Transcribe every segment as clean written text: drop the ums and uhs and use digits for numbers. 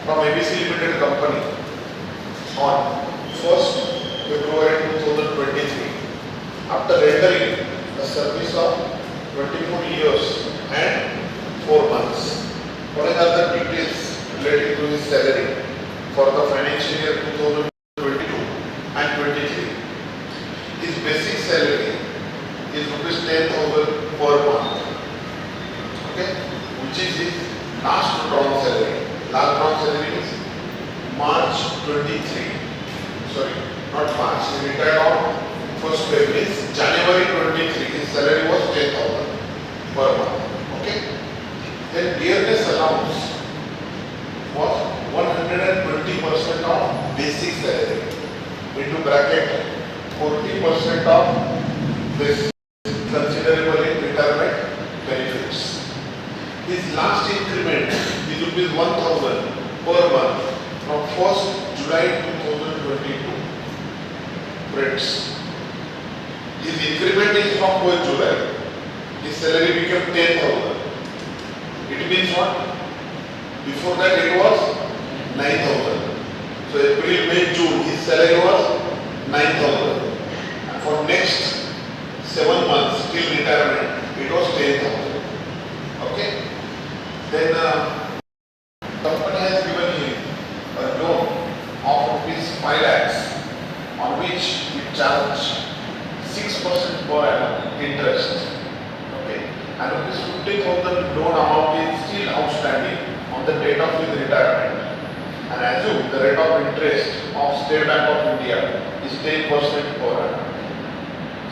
from ABC Limited Company on 1st February 2023 after rendering a service of 24 years and 4 months. What are the details related to his salary for the financial year 2022 and 23? His basic salary is rupees 10,000 per month, okay, which is his last drawn salary. Last drawn salary is March 23. Sorry, not March. He retired on 1st February. January 23. His salary was 10,000 per month. Okay. Then dearness allowance was 120% of basic salary into bracket 40% of this considerable retirement benefits. His last increment is rupees 1,000 per month from 1st July 2022. Friends, his increment is from 1st July. His salary became 10,000. It means what? Before that it was 9,000. So April, May, June, his salary was 9,000. And for next 7 months till retirement, it was 10,000. Okay? Then company has given him a loan of rupees 5 lakhs on which he charged 6% per annum interest. Okay? And rupees 50,000 loan amount is still outstanding on the date of his retirement. And assume the rate of interest of State Bank of India is 10% per annum.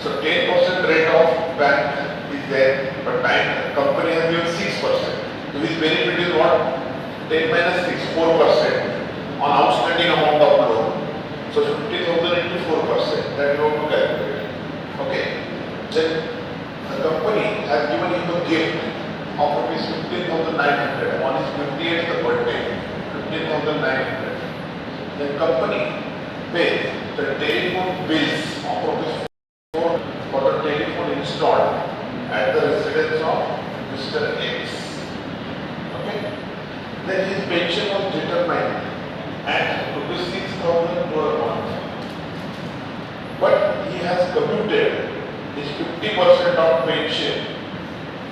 So 10% rate of bank is there, but bank company has given 6%. So his benefit is what? 10 minus 6, 4% on outstanding amount of loan. So 50,000 into 4%, that you have to calculate. Okay. Then the company has given him a gift of rupees 15,900 on his 58th birthday. 15,900. The company pays the telephone bills of rupees 4 for the telephone installed at the residence of Mr. X. Okay. Then his pension was determined at rupees 6,000 per month. But he has commuted his 50% of pension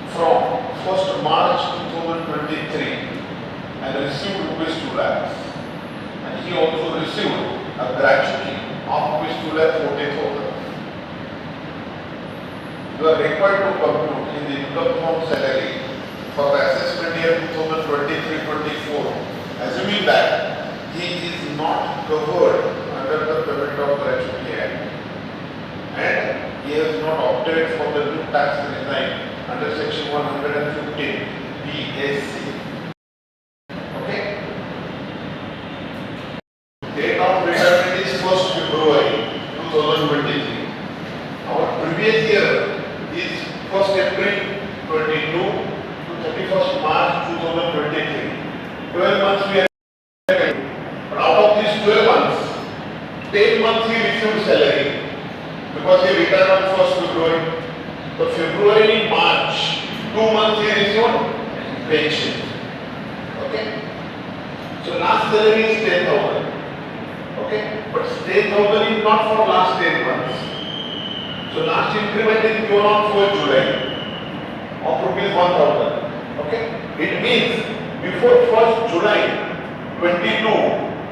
from 1st March 2023 and received rupees 2 lakhs. And he also received a gratuity of rupees 2,40,000. You are required to compute his income from salary for the assessment year 2023-24, assuming that he is not covered under the Payment of Gratuity Act and he has not opted for the new tax regime under section 115 BSC. Okay? Date of retirement is 1st February 2023. Our previous year is 1st April 22 to 31st March 2023. 12 months we are getting. But out of these 12 months, 10 months he received salary because he retired on 1st February. So February, March, 2 months he received pension. Okay? So last salary is 10,000. Okay? But 10,000 is not for last 10 months. So last increment is given on 4th July of rupees 1,000. Okay? It means before 1st July 22,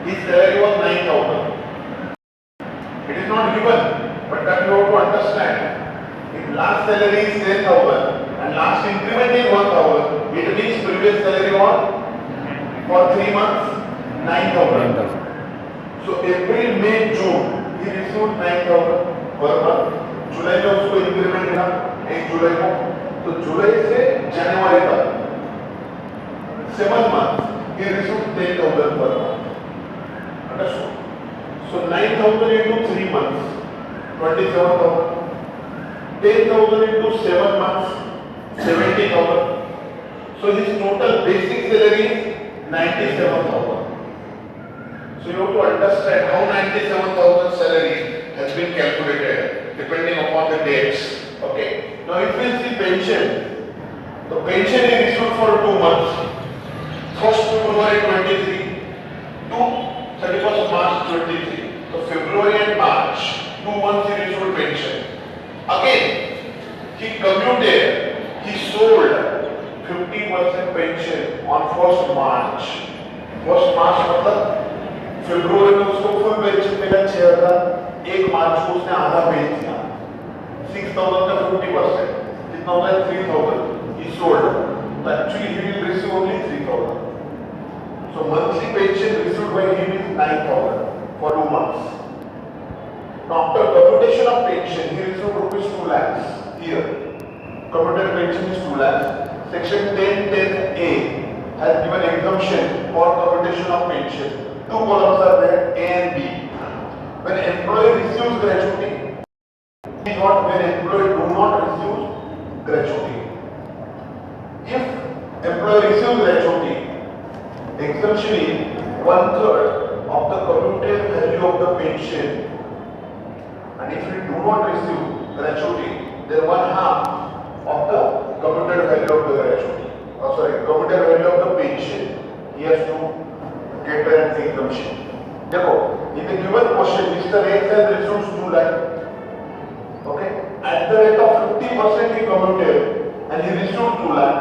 his salary was 9,000. It is not given, but that you have to understand. If last salary is 10,000 and last increment is 1,000, it means previous salary was for 3 months 9,000. So April, May, June, he received 9,000 per month. जुलाई में उसको increment मिला 1 जुलाई को, तो जुलाई से जनवरी तक 7 months he received 10,000 per month. Understood? So 9,000 into 3 months 27,000. 10,000 into 7 months 70,000. So his total basic salary is 97,000. So you have to understand how 97,000 salary has been calculated depending upon the dates. Okay. Now if we see pension, the pension is issued for 2 months. 1st February 23 March. First March मतलब फरवरी में उसको full pension मिला 6,000, 1 मार्च को उसने आधा page दिया 6,000 का 50%, कितना होता है 3,000 is sold, so actually he will receive only 3,000. So monthly pension received by him is 9,000 for 2 months. Now after computation of pension, he received rupees 2 lakhs here. Computed pension is 2 lakhs. Section 10(10)(a) has given exemption for computation of pension. Two columns are there, A and B. When employee receives gratuity, is what when employee do not receive gratuity. If employee receives gratuity, exemption is 1/3 of the computed value of the pension. And if we do not receive gratuity, then 1/2 of the computed value of the gratuity. Computed value of the pension. He has to get an exemption. देखो, in the given question, Mr. X has received 2 lakh. Okay, at the rate of 50% he commuted, and he received 2 lakh.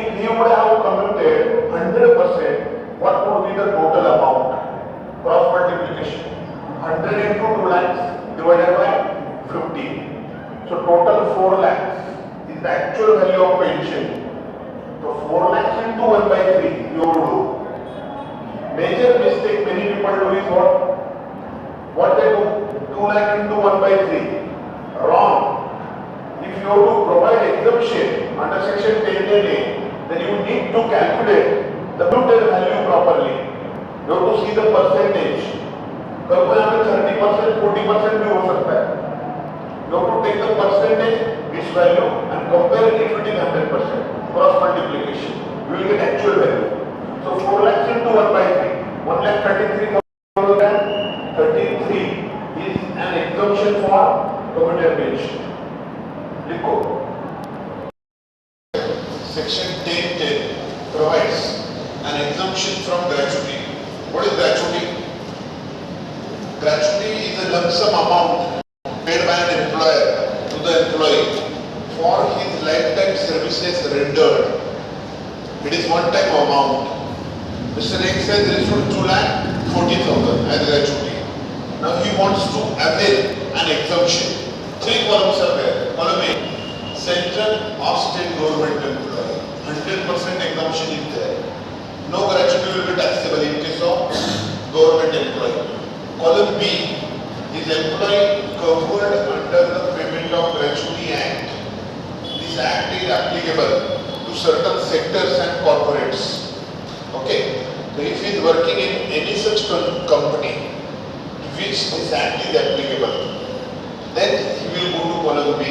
If he would have commuted 100%, what would be the total amount? Cross multiplication. 100 into 2 lakhs divided by 50. So total 4 lakhs is the actual value of pension. So 4 lakhs into 1/3 you will do. Major mistake many people do is what they do? 2 lakh into 1/3. Wrong. If you have to provide exemption under section 10(10)(a), then you need to calculate the total value properly. You have to see the percentage. कल को यहाँ पे 30%, 40% भी हो सकता है. You have to take the percentage, its value, and compare it with 100%. Cross multiplication. You will get actual value. So 4 lakhs into 1/3. 1,33,033 is an exemption for commuter pension. लिखो. Section 10(10) provides an exemption from gratuity. What is gratuity? Gratuity is a lump sum amount paid by an employer to the employee for his lifetime services rendered. It is one-time amount. Mr. X has received 2,40,000 as gratuity. Now he wants to avail an exemption. 3 columns are there. Column A, central or state government employee. 100% exemption is there. No gratuity will be taxable in case of government employee. Column B is employee covered under the Payment of Gratuity Act. This act is applicable to certain sectors and corporates. Okay, so if he is working in any such company to which this act is applicable, then he will go to column B.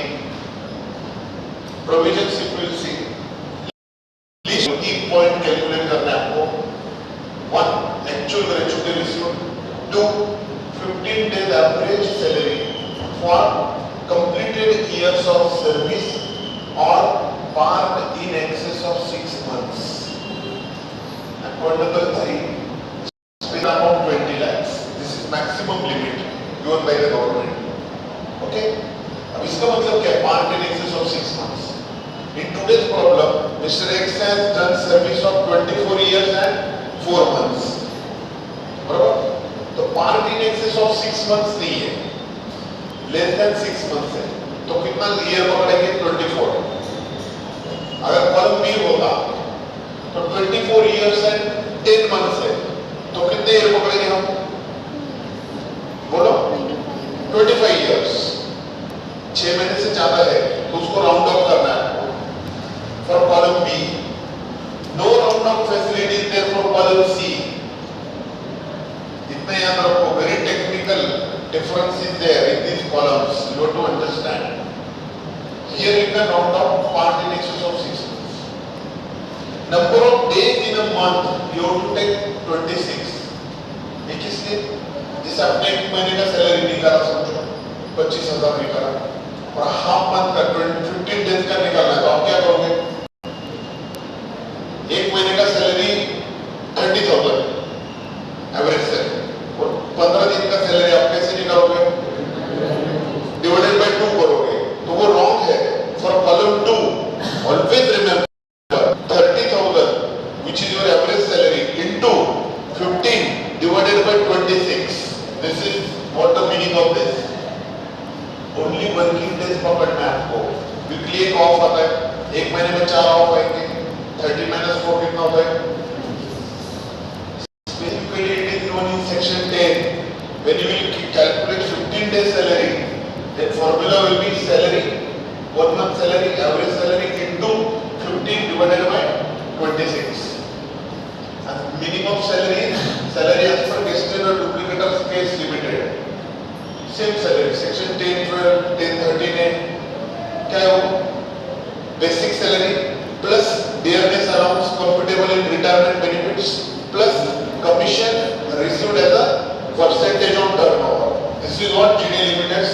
Provisions if you will see. Please key point calculate करना है आपको. 1. Actual gratuity received. 2. 15 days average salary for completed years of service or part in excess of 6 months. And point number 3, spend amount 20 lakhs. This is maximum limit given by the government. Okay? अब इसका मतलब क्या है? Part in excess of 6 months. In today's problem, Mr. X has done service of 24 years and 4 months. बराबर? तो part in excess of 6 months नहीं है, less than 6 months है, तो कितना ईयर पकड़ेंगे? 24. अगर कॉलम बी होगा तो 24 इयर्स एंड 10 मंथ्स है, तो कितने ईयर पकड़ेंगे हम? बोलो. 25 इयर्स. 6 महीने से ज्यादा है तो उसको राउंड ऑफ करना है. For column B, no round off facility is there for column C. इतना याद रखो. Very technical difference is there in these columns. You have to understand. Here you can round off part in excess of 6 months. Number of days in a month you have to take 26. ये किसके? जिस आपने 1 महीने का salary निकाला समझो 25,000 निकाला और हाफ मंथ का 15 डेज का निकालना है, तो आप क्या करोगे? 1 महीने का सैलरी 30,000 एवरेज सैलरी और 15 दिन का सैलरी आप कैसे निकालोगे? डिवाइडेड बाय 2 करोगे, तो वो रॉन्ग है. For column 2 always remember 30,000 which is your average salary by 26. This is what the meaning of this. Only working days पकड़ना है आपको. Weekly एक ऑफ आता है. एक महीने में 4 ऑफ आएंगे. 30 minus 4 कितना होता है? Specifically it is given in section 10. When you will calculate 15 days salary, then formula will be salary, 1 month salary, average salary into 15 divided by 26. And meaning of salary as per gestation or duplicate of case limited. Same salary, section 10, 12, 10, 13 है. क्या है वो? Basic salary plus dearness allowance, computable in retirement benefits plus commission received as a percentage on turnover. This is what GD Limited's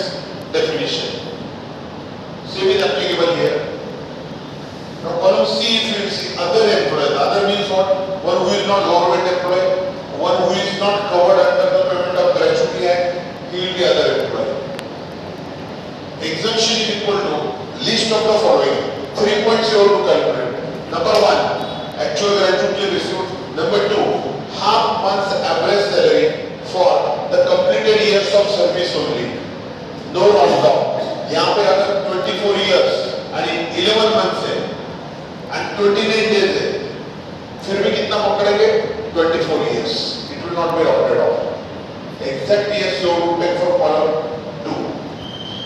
definition. Same is applicable here. Now column C, if you see other employees, other means what? One who is not government employee, one who is not covered under the payment of gratuity act, he will be other employee. Exemption is equal to list of the following. 3 points you have to calculate. Number 1, actual gratuity received. Number 2, half month's average salary for the completed years of service only. No round down. यहाँ पे अगर 24 years यानी 11 months है and 29 days है, फिर भी कितना पकड़ेंगे? 24 years. It will not be rounded off. Exact years you have to take for column 2.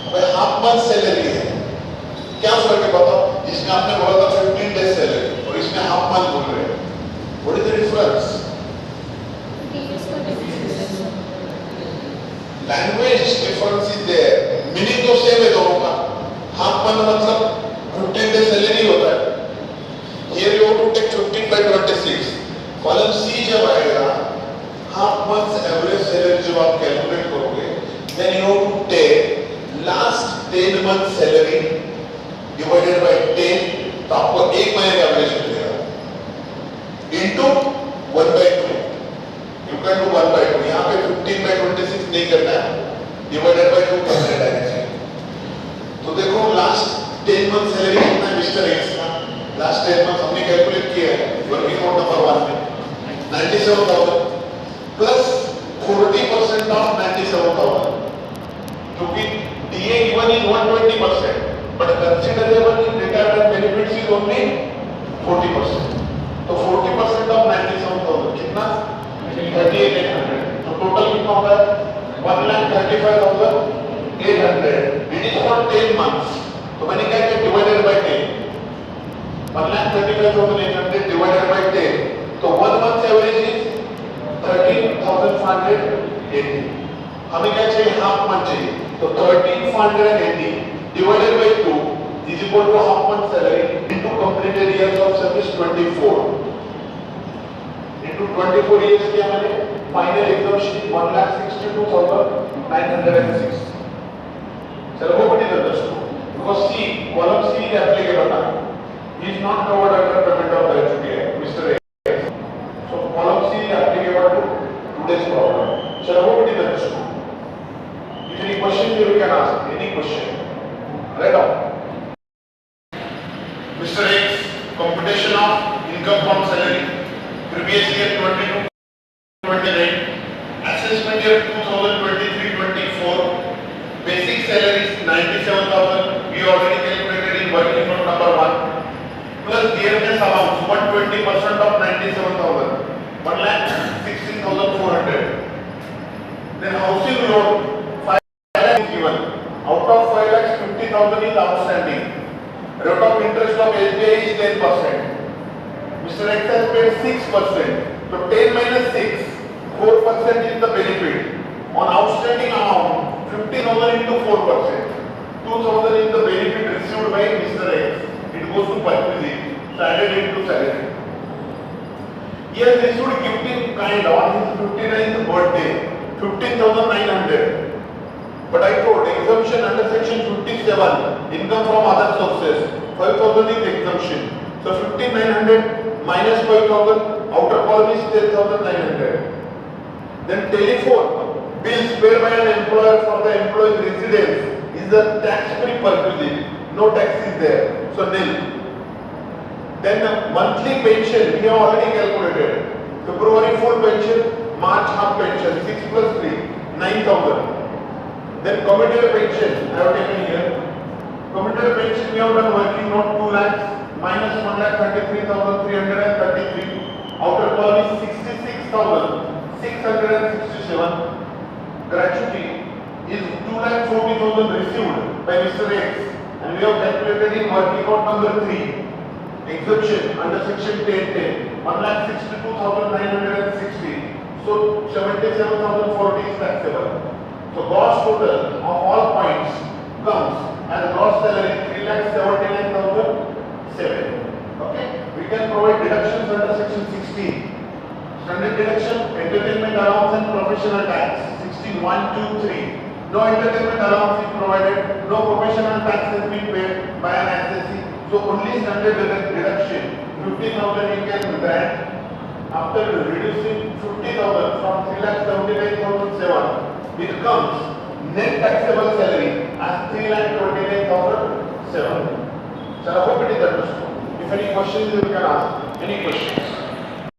अब half month salary है. क्या फर्क है बताओ? इसमें आपने बोला था 15 days salary और इसमें half month बोल रहे हैं. What is the difference? Language difference is there. Meaning तो same है दोनों का. half month मतलब 15 days salary होता है. Here you have to take 15 by 26. Column C जब आएगा, half months average salary जब आप calculate करोगे, then you have to take last 10 months salary divided by 10, तो आपको एक महीने का average मिलेगा. Into 1 by 2. You can do 1 by 2. यहाँ पे 15 by 26 नहीं करना है. Divided by 2 करना है डायरेक्टली. तो देखो last 10 months salary कितना है मिस्टर एक्स का? Last 10 months हमने कैलकुलेट किया है. Working out number 1 में 97,000 plus 40% of 97,000. क्योंकि DA given is 120%, but considerable in retirement benefits is only 40%. तो 40% of 97,000 कितना? 38,800. तो टोटल कितना होगा? 1,35,800. It is for 10 months. तो मैंने क्या किया? Divided by 10. 1,35,800 divided by 10. तो 1 month average is 13,580. हमें क्या चाहिए? हाफ मंथ चाहिए. तो 13,580 divided by 2 is equal to half month salary into completed years of service 24. Into 24 years किया मैंने. Final exemption 1,62,906. चलो वो बड़ी understood. Because C, column C is applicable ना. He is not covered under payment of gratuity act, Mr. A. So column C is applicable to today's problem. चलो वो बड़ी understood. If any question you can ask, any question. Right on. Mr. X, computation of income from salary. Previous year 22-29, assessment year 2023-24, basic salary is 97,000. We already calculated in working note number 1. Plus dearness allowance 120% of 97,000, 1,16,400. Then housing loan 5 lakh is given. Out of 5 lakhs 50,000 is outstanding. Rate of interest of SBI is 10%. Mr. X has paid 6%. So 10 minus 6, 4% is the benefit. On outstanding amount, 50,000 into 4%. 2,000 is the benefit received by Mr. X. It goes to perquisite. So added into salary. He has received gift in kind on his 59th birthday, 15,900. But I told exemption under section 57, income from other sources, 5,000 is exemption. So 15,900 minus 5,000, outer column is 10,900. Then telephone bills paid by an employer for the employee's residence is a tax-free perquisite. No tax is there, so nil. Then the monthly pension we have already calculated. February full pension March half pension 6 plus 3 9,000. Then commutator pension I have taken here. Commutator pension we have done working note 2 lakhs minus 1,33,333. Outer call is 66,667. Gratuity is 2,40,000 received by Mr. X, and we have calculated in working out number 3. Exemption under section 1010 1,62,960. So 77,040 is taxable. So gross total of all points comes as gross salary 3,79,007. Okay, we can provide deductions under section 16. Standard deduction, entertainment allowance and professional tax 16,123. No entertainment allowance is provided, no professional tax has been paid by an assessee. So only standard deduction 50,000 you can grant. After reducing 50,000 from 3,79,007, it comes net taxable salary as 3,29,007. So I hope it is understood. If any questions you can ask. Any questions?